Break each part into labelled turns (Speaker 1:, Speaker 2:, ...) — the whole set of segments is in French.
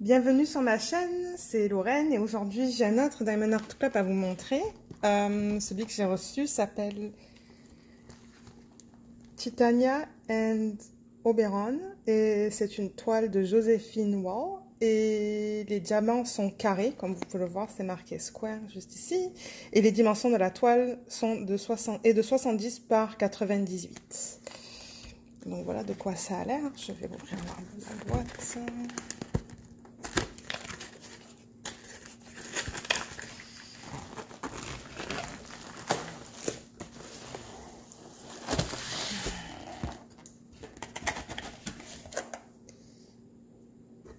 Speaker 1: Bienvenue sur ma chaîne, c'est Lorraine et aujourd'hui j'ai un autre Diamond Art Club à vous montrer. Celui que j'ai reçu s'appelle Titania and Oberon et c'est une toile de Joséphine Wall et les diamants sont carrés, comme vous pouvez le voir, c'est marqué square juste ici et les dimensions de la toile sont de 70 par 98. Donc voilà de quoi ça a l'air. Je vais ouvrir la boîte.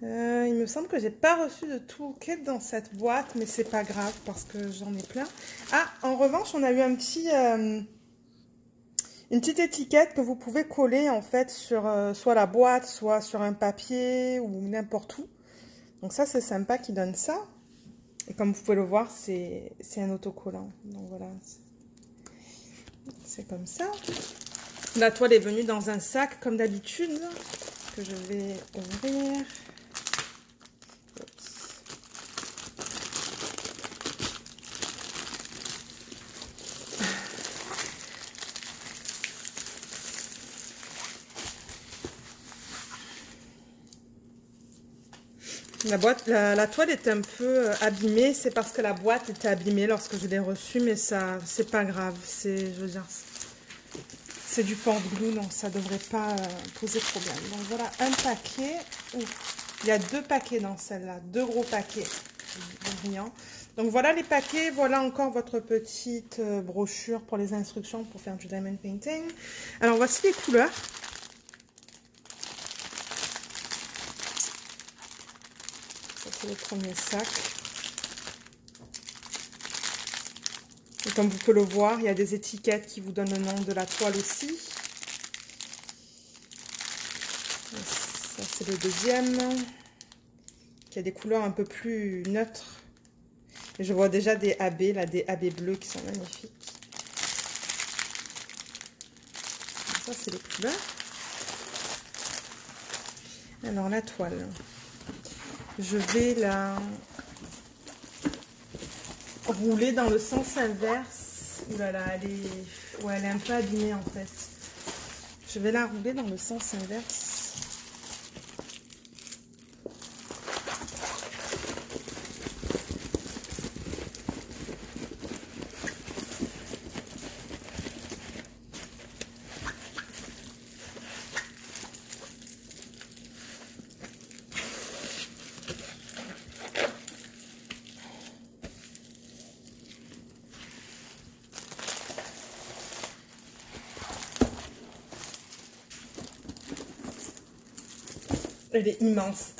Speaker 1: Il me semble que j'ai pas reçu de toolkit dans cette boîte, mais c'est pas grave parce que j'en ai plein. Ah, en revanche, on a eu un petit, une petite étiquette que vous pouvez coller en fait sur soit la boîte, soit sur un papier ou n'importe où. Donc ça, c'est sympa qui donne ça. Et comme vous pouvez le voir, c'est un autocollant. Donc voilà, c'est comme ça. La toile est venue dans un sac comme d'habitude que je vais ouvrir. La toile est un peu abîmée, c'est parce que la boîte était abîmée lorsque je l'ai reçue, mais ça, c'est pas grave, je veux dire, c'est du porte-glue, donc ça devrait pas poser problème. Donc voilà un paquet, il y a deux paquets dans celle-là, deux gros paquets brillants. Donc voilà les paquets, voilà encore votre petite brochure pour les instructions pour faire du diamond painting. Alors voici les couleurs. C'est le premier sac. Et comme vous pouvez le voir, il y a des étiquettes qui vous donnent le nom de la toile aussi. Ça, c'est le deuxième. Qui a des couleurs un peu plus neutres. Et je vois déjà des AB, là, des AB bleus qui sont magnifiques. Donc ça, c'est les couleurs. Alors, la toile. Je vais la rouler dans le sens inverse. Ouh là là, elle est un peu abîmée en fait. Je vais la rouler dans le sens inverse. Elle est immense.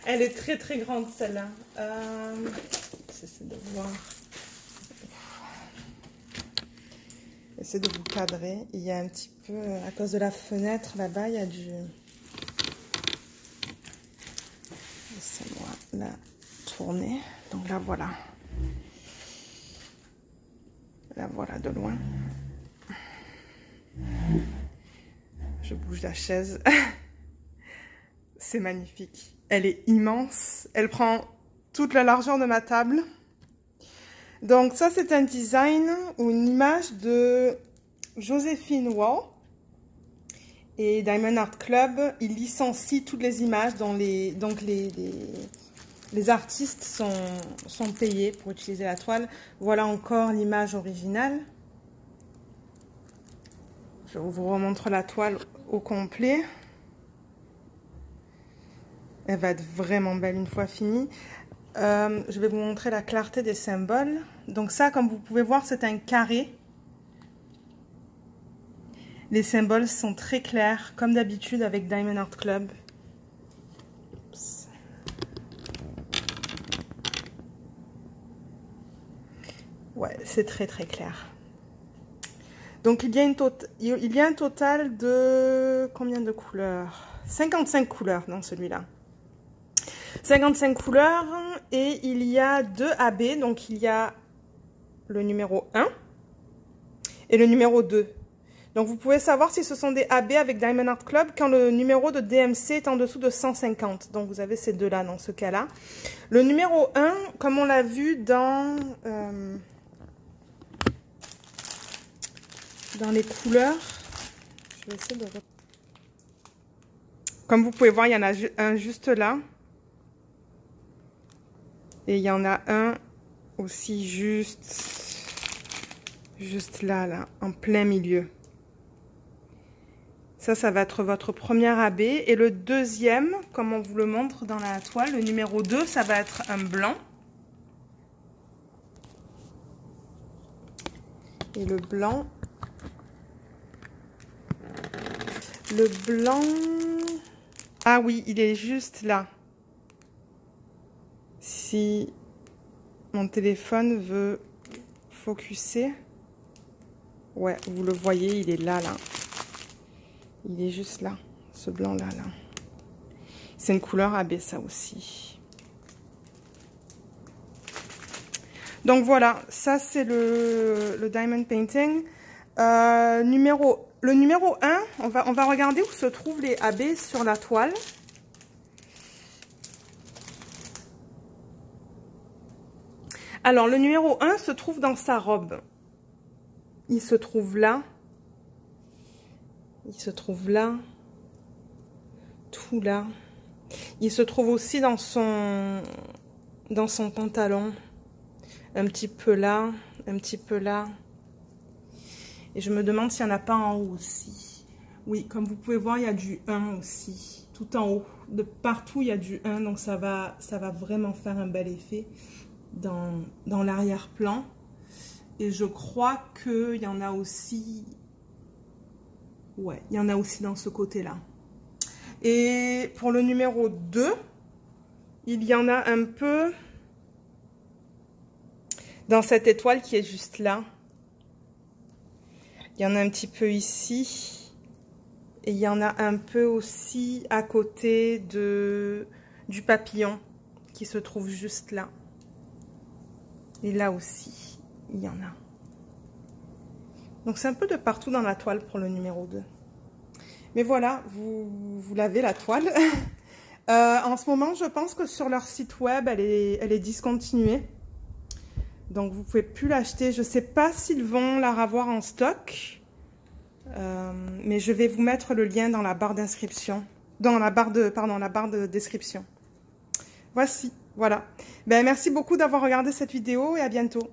Speaker 1: Elle est très très grande celle-là. J'essaie de voir. J'essaie de vous cadrer. Il y a un petit peu, à cause de la fenêtre là-bas, il y a du... Laissez-moi la tourner. Donc là voilà. La voilà de loin. Je bouge la chaise. C'est magnifique. Elle est immense. Elle prend toute la largeur de ma table. Donc ça, c'est un design ou une image de Joséphine Wall. Et Diamond Art Club, il licencie toutes les images dont les artistes sont payés pour utiliser la toile. Voilà encore l'image originale. Je vous remontre la toile au complet. Elle va être vraiment belle une fois finie. Je vais vous montrer la clarté des symboles. Donc ça, comme vous pouvez voir, c'est un carré. Les symboles sont très clairs, comme d'habitude avec Diamond Art Club. Oups. Ouais, c'est très très clair. Donc il y a un total de... Combien de couleurs? 55 couleurs dans celui-là. 55 couleurs et il y a 2 AB, donc il y a le numéro 1 et le numéro 2. Donc, vous pouvez savoir si ce sont des AB avec Diamond Art Club quand le numéro de DMC est en dessous de 150. Donc, vous avez ces deux-là dans ce cas-là. Le numéro 1, comme on l'a vu dans les couleurs, je vais essayer de... Comme vous pouvez voir, il y en a un juste là. Et il y en a un aussi juste là, en plein milieu. Ça va être votre premier AB. Et le deuxième, comme on vous le montre dans la toile, le numéro 2, ça va être un blanc. Et le blanc... Ah oui, il est juste là. Si mon téléphone veut focuser. Ouais, vous le voyez, il est là. Il est juste là, ce blanc-là. C'est une couleur AB, ça aussi. Donc voilà, ça c'est le Diamond Painting. Le numéro 1, on va regarder où se trouvent les AB sur la toile. Alors, le numéro 1 se trouve dans sa robe. Il se trouve là. Il se trouve là. Tout là. Il se trouve aussi dans son pantalon. Un petit peu là. Un petit peu là. Et je me demande s'il n'y en a pas en haut aussi. Oui, comme vous pouvez voir, il y a du 1 aussi. Tout en haut. De partout, il y a du 1. Donc, ça va vraiment faire un bel effet dans l'arrière-plan. Et je crois qu'il y en a aussi... Ouais, il y en a aussi dans ce côté-là. Et pour le numéro 2, il y en a un peu dans cette étoile qui est juste là. Il y en a un petit peu ici. Et il y en a un peu aussi à côté du papillon qui se trouve juste là. Et là aussi, il y en a. Donc c'est un peu de partout dans la toile pour le numéro 2. Mais voilà, vous l'avez la toile. En ce moment, je pense que sur leur site web, elle est discontinuée. Donc vous ne pouvez plus l'acheter. Je ne sais pas s'ils vont la revoir en stock. Mais je vais vous mettre le lien dans la barre d'inscription. Dans la barre de description. Voici, voilà. Ben, merci beaucoup d'avoir regardé cette vidéo et à bientôt.